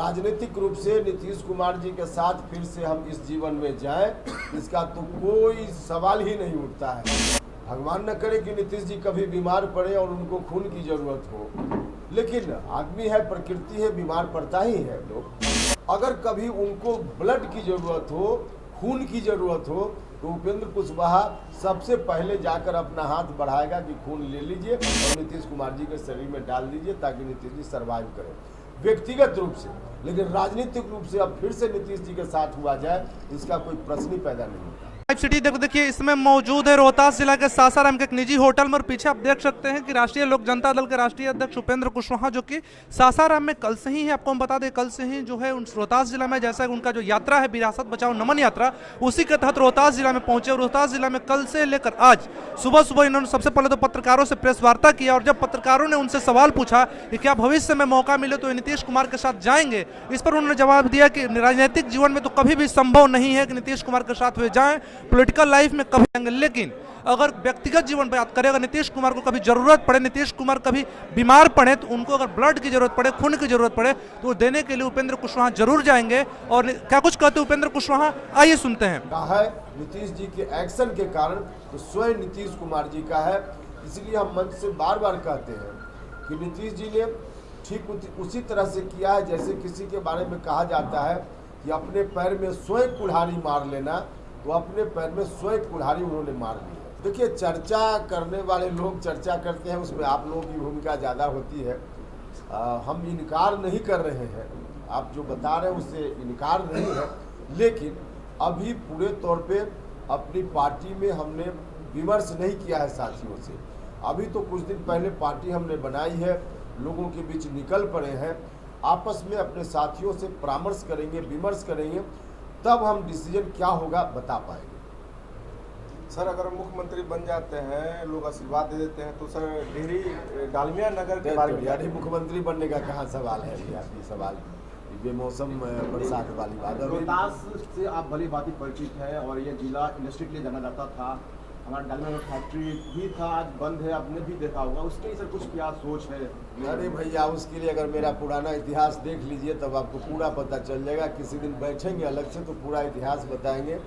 राजनीतिक रूप से नीतीश कुमार जी के साथ फिर से हम इस जीवन में जाएं, इसका तो कोई सवाल ही नहीं उठता है। भगवान न करे कि नीतीश जी कभी बीमार पड़े और उनको खून की जरूरत हो, लेकिन आदमी है, प्रकृति है, बीमार पड़ता ही है लोग। अगर कभी उनको ब्लड की जरूरत हो, खून की जरूरत हो, तो उपेंद्र कुशवाहा सबसे पहले जाकर अपना हाथ बढ़ाएगा कि खून ले लीजिए और नीतीश कुमार जी के शरीर में डाल दीजिए ताकि नीतीश जी सर्वाइव करें व्यक्तिगत रूप से। लेकिन राजनीतिक रूप से अब फिर से नीतीश जी के साथ हुआ जाए, इसका कोई प्रश्न ही पैदा नहीं होता। लाइव सिटी देखिए इसमें मौजूद है रोहतास जिला के सासाराम के एक निजी होटल में, और पीछे आप देख सकते हैं कि राष्ट्रीय लोक जनता दल के राष्ट्रीय अध्यक्ष उपेंद्र कुशवाहा जो कि सासाराम में कल से ही है, आपको हम बता दें कल से ही जो है रोहतास जिला में, जैसा उनका जो यात्रा है विरासत बचाओ नमन यात्रा, उसी के तहत रोहतास जिला में पहुंचे। रोहतास जिला में कल से लेकर आज सुबह सुबह इन्होंने सबसे पहले तो पत्रकारों से प्रेस वार्ता किया, और जब पत्रकारों ने उनसे सवाल पूछा कि क्या भविष्य में मौका मिले तो नीतीश कुमार के साथ जाएंगे, इस पर उन्होंने जवाब दिया कि राजनीतिक जीवन में तो कभी भी संभव नहीं है कि नीतीश कुमार के साथ वे जाएं, पॉलिटिकल लाइफ में कभी आएंगे, लेकिन अगर व्यक्तिगत जीवन बात करें, अगर नीतीश कुमार को कभी जरूरत पड़े, नीतीश कुमार कभी बीमार पड़े, तो उनको अगर ब्लड की जरूरत पड़े, खून की जरूरत पड़े, तो देने के लिए उपेंद्र कुशवाहा जरूर जाएंगे। और क्या कुछ कहते उपेंद्र कुशवाहा, आइए सुनते हैं। कहा है नीतीश जी के एक्शन के कारण तो स्वयं नीतीश कुमार जी का है, इसलिए हम मंच से बार बार कहते हैं कि नीतीश जी ने ठीक उसी तरह से किया है जैसे किसी के बारे में कहा जाता है कि अपने पैर में स्वयं कुल्हाड़ी मार लेना, तो अपने पैर में स्वयं कुल्हाड़ी उन्होंने मार ली है। देखिए, चर्चा करने वाले लोग चर्चा करते हैं, उसमें आप लोगों की भूमिका ज़्यादा होती है। हम इनकार नहीं कर रहे हैं, आप जो बता रहे हैं उससे इनकार नहीं है, लेकिन अभी पूरे तौर पे अपनी पार्टी में हमने विमर्श नहीं किया है साथियों से। अभी तो कुछ दिन पहले पार्टी हमने बनाई है, लोगों के बीच निकल पड़े हैं, आपस में अपने साथियों से परामर्श करेंगे, विमर्श करेंगे, तब हम डिसीजन क्या होगा बता पाएंगे। सर, अगर मुख्यमंत्री बन जाते हैं, लोग आशीर्वाद दे देते हैं, तो सर डेहरी डालमिया नगर के बारे में यानी मुख्यमंत्री बनने का कहाँ सवाल है? आपकी सवाल बेमौसम बरसात वाली बात। रोहतास से आप भली भांति परिचित है और ये जिला इंडस्ट्री के लिए जाना जाता था, हमारा डालमिया में फैक्ट्री भी था, आज बंद है, आपने भी देखा होगा, उसके लिए सर कुछ क्या सोच है? अरे भैया, उसके लिए अगर मेरा पुराना इतिहास देख लीजिए तब आपको पूरा पता चल जाएगा। किसी दिन बैठेंगे अलग से तो पूरा इतिहास बताएंगे।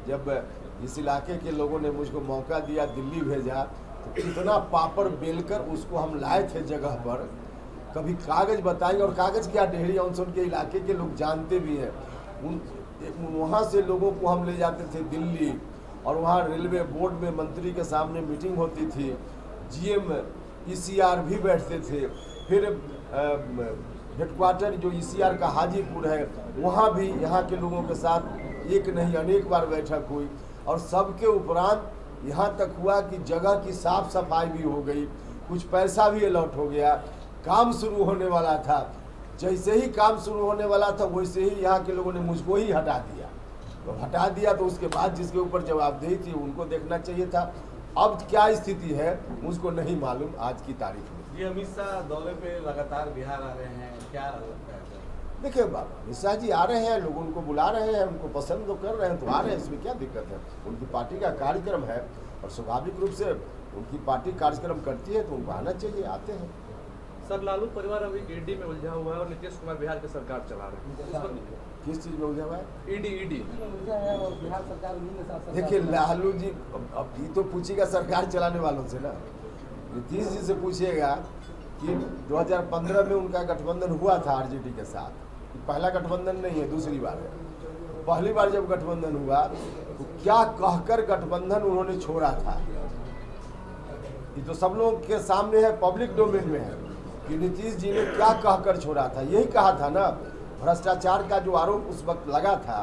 जब इस इलाके के लोगों ने मुझको मौका दिया, दिल्ली भेजा, तो कितना पापड़ बेलकर उसको हम लाए थे जगह पर, कभी कागज़ बताएंगे। और कागज़ क्या, डेहरी ऑनसन के इलाके के लोग जानते भी हैं। वहाँ से लोगों को हम ले जाते थे दिल्ली, और वहाँ रेलवे बोर्ड में मंत्री के सामने मीटिंग होती थी, जीएम ईसीआर भी बैठते थे, फिर हेडक्वार्टर जो ईसीआर का हाजीपुर है वहाँ भी यहाँ के लोगों के साथ एक नहीं अनेक बार बैठक हुई, और सबके उपरांत यहाँ तक हुआ कि जगह की साफ सफाई भी हो गई, कुछ पैसा भी अलॉट हो गया, काम शुरू होने वाला था। जैसे ही काम शुरू होने वाला था वैसे ही यहाँ के लोगों ने मुझको ही हटा दिया। तो हटा दिया तो उसके बाद जिसके ऊपर जवाबदेही थी उनको देखना चाहिए था। अब क्या स्थिति है मुझको नहीं मालूम आज की तारीख में। ये अमित शाह दौरे पे लगातार बिहार आ रहे हैं, क्या लगता है? देखिए बाबा, अमित शाह जी आ रहे हैं, लोग उनको बुला रहे हैं, उनको पसंद तो कर रहे हैं तो आ रहे हैं, इसमें क्या दिक्कत है? उनकी पार्टी का कार्यक्रम है और स्वाभाविक रूप से उनकी पार्टी कार्यक्रम करती है तो उनको आना चाहिए, आते हैं। सर, लालू परिवार अभी ईडी में उलझा हुआ है और नीतीश कुमार बिहार की सरकार चला रहे हैं, किस चीज़ में उलझा हुआ है? ईडी बिहार सरकार। देखिए लालू जी, अब ये तो पूछेगा सरकार चलाने वालों से ना, नीतीश जी से पूछिएगा कि 2015 में उनका गठबंधन हुआ था आरजेडी के साथ। पहला गठबंधन नहीं है, दूसरी बार है। पहली बार जब गठबंधन हुआ तो क्या कहकर गठबंधन उन्होंने छोड़ा था, ये तो सब लोगों के सामने है, पब्लिक डोमेन में है कि नीतीश जी ने क्या कहकर छोड़ा था। यही कहा था ना, भ्रष्टाचार का जो आरोप उस वक्त लगा था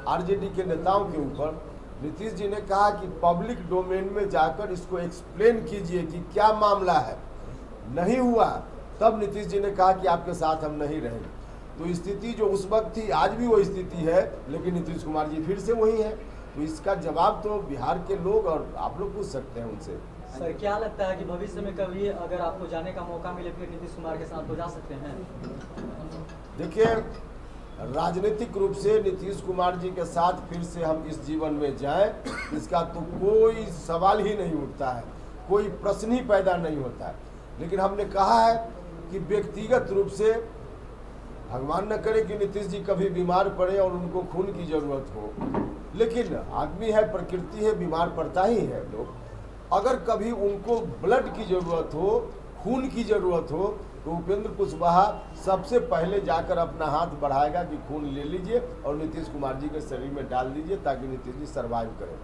आरजेडी के नेताओं के ऊपर, नीतीश जी ने कहा कि पब्लिक डोमेन में जाकर इसको एक्सप्लेन कीजिए कि क्या मामला है। नहीं हुआ, तब नीतीश जी ने कहा कि आपके साथ हम नहीं रहेंगे। तो स्थिति जो उस वक्त थी आज भी वो स्थिति है, लेकिन नीतीश कुमार जी फिर से वही है। तो इसका जवाब तो बिहार के लोग और आप लोग पूछ सकते हैं उनसे। सर, क्या लगता है कि भविष्य में कभी अगर आपको जाने का मौका मिले फिर नीतीश कुमार के साथ तो जा सकते हैं? देखिए, राजनीतिक रूप से नीतीश कुमार जी के साथ फिर से हम इस जीवन में जाएं, इसका तो कोई सवाल ही नहीं उठता है, कोई प्रश्न ही पैदा नहीं होता है। लेकिन हमने कहा है कि व्यक्तिगत रूप से भगवान न करे कि नीतीश जी कभी बीमार पड़े और उनको खून की जरूरत हो, लेकिन आदमी है, प्रकृति है, बीमार पड़ता ही है लोग। अगर कभी उनको ब्लड की जरूरत हो, खून की जरूरत हो, तो उपेंद्र कुशवाहा सबसे पहले जाकर अपना हाथ बढ़ाएगा कि खून ले लीजिए और नीतीश कुमार जी के शरीर में डाल दीजिए ताकि नीतीश जी सर्वाइव करें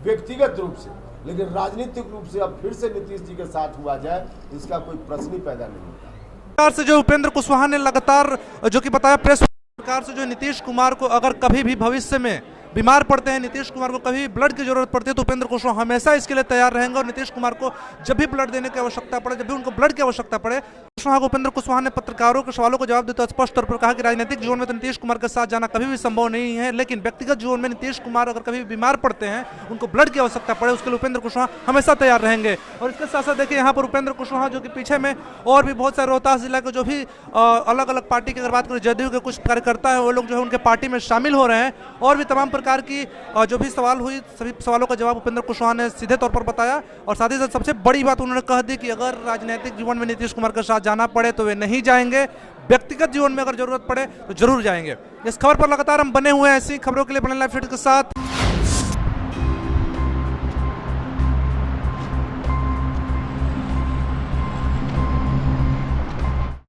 व्यक्तिगत रूप से। लेकिन राजनीतिक रूप से अब फिर से नीतीश जी के साथ हुआ जाए, इसका कोई प्रश्न ही पैदा नहीं होता। सरकार से जो उपेंद्र कुशवाहा ने लगातार जो कि बताया प्रेस सरकार से, जो नीतीश कुमार को अगर कभी भी भविष्य में बीमार पड़ते हैं, नीतीश कुमार को कभी ब्लड की जरूरत पड़ती है, तो उपेंद्र कुशवाहा हमेशा इसके लिए तैयार रहेंगे और नीतीश कुमार को जब भी ब्लड देने की आवश्यकता पड़े, जब भी उनको ब्लड की आवश्यकता पड़े, कुशवाहा को उपेंद्र कुशवाहा ने पत्रकारों के सवालों को जवाब देते हुए स्पष्ट तौर पर कहा कि राजनीतिक जीवन में तो नीतीश कुमार के साथ जाना कभी भी संभव नहीं है, लेकिन व्यक्तिगत जीवन में नीतीश कुमार अगर कभी बीमार पड़ते हैं, उनको ब्लड की आवश्यकता पड़े, उसके लिए उपेंद्र कुशवाहा हमेशा तैयार रहेंगे। और इसके साथ साथ देखिए यहाँ पर उपेंद्र कुशवाहा जो कि पीछे में और भी बहुत सारे रोहतास जिला के जो भी अलग अलग पार्टी की अगर बात करें, जदयू के कुछ कार्यकर्ता है, वो लोग जो है उनके पार्टी में शामिल हो रहे हैं और भी तमाम प्रकार की जो भी सवाल हुई, सभी सवालों का जवाब उपेंद्र कुशवाहा ने सीधे तौर पर बताया। और साथ ही साथ सबसे बड़ी बात उन्होंने कह दी कि अगर राजनीतिक जीवन में नीतीश कुमार के साथ जाना पड़े तो वे नहीं जाएंगे, व्यक्तिगत जीवन में अगर जरूरत पड़े तो जरूर जाएंगे। इस खबर पर लगातार हम बने हुए हैं, ऐसी खबरों के लिए बने लाइव फीड के साथ।